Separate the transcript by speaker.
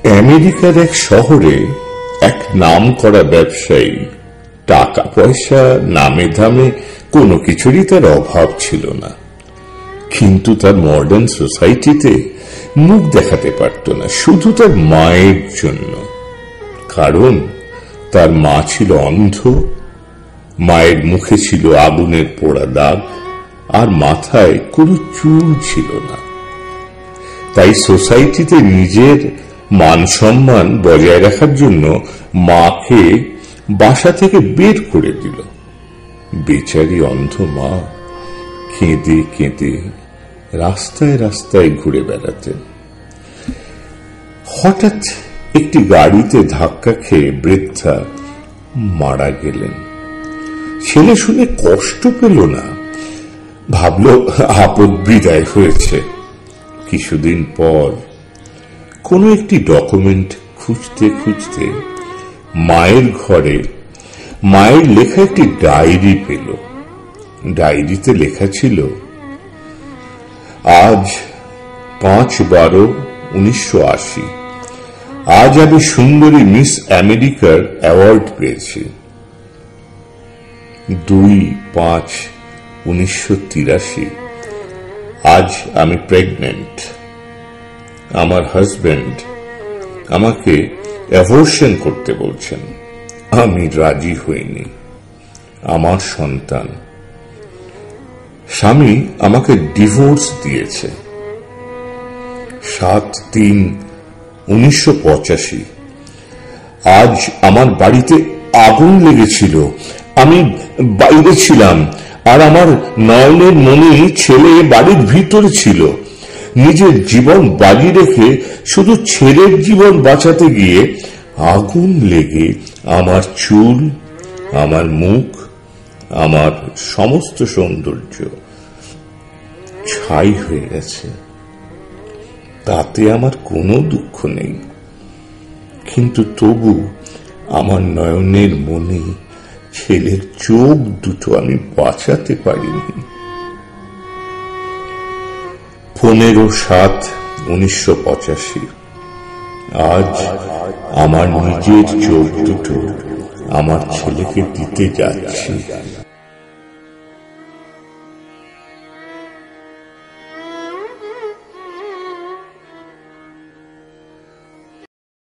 Speaker 1: আমেরিকার এক শহরে এক নামকরা ব্যবসায়ী, টাকা পয়সা নামে ধামে কোনো কিছুরই তার অভাব ছিল না, কিন্তু তার মডার্ন সোসাইটিতে মুখ দেখাতে পারত না, শুধু তার মায়ের জন্য। কারণ তার মা ছিল অন্ধ, মায়ের মুখে ছিল আগুনের পোড়া দাগ, আর মাথায় কোনো চুল ছিল না। তাই সোসাইটিতে নিজের মান সম্মান বজায় রাখার জন্য মাকে বাসা থেকে বের করে দিল। বেচারি অন্ধ মা কেঁদে কেঁদে রাস্তায় রাস্তায় ঘুরে বেড়াতেন। হঠাৎ একটি গাড়িতে ধাক্কা খেয়ে বৃদ্ধা মারা গেলেন। ছেলে শুনে কষ্ট পেল না, ভাবল আপদ বিদায় হয়েছে। কিছুদিন পর কোন একটি ডকুমেন্ট খুঁজতে খুঁজতে মায়ের ঘরে মায়ের লেখা একটি ডায়েরি পেল। ডায়েরিতে লেখা ছিল, আজ 5/12/1980 আজ আমি সুন্দরী মিস আমেরিকার অ্যাওয়ার্ড পেয়েছি। 2/5/1983 আজ আমি প্রেগনেন্ট। আমার হাজবেন্ড আমাকে অ্যাবর্শন করতে বলছেন, আমি রাজি হইনি। আমার সন্তান, স্বামী আমাকে ডিভোর্স দিয়েছে। 7/3/1985 আজ আমার বাড়িতে আগুন লেগেছিল, আমি বাইরে ছিলাম, আর আমার নয়নের মনি ছেলে বাড়ির ভিতরে ছিল। নিজের জীবন বাজি রেখে শুধু ছেলের জীবন বাঁচাতে গিয়ে আগুন লেগে আমার চুল, আমার মুখ, আমার সমস্ত সৌন্দর্য ছাই হয়ে গেছে। তাতে আমার কোনো দুঃখ নেই, কিন্তু তবু আমার নয়নের মনে ছেলের চোখ দুটো আমি বাঁচাতে পারিনি। 15/7/1985 আজ আমার নিজের চোখ দুটো আমার ছেলেকে দিতে যাচ্ছি।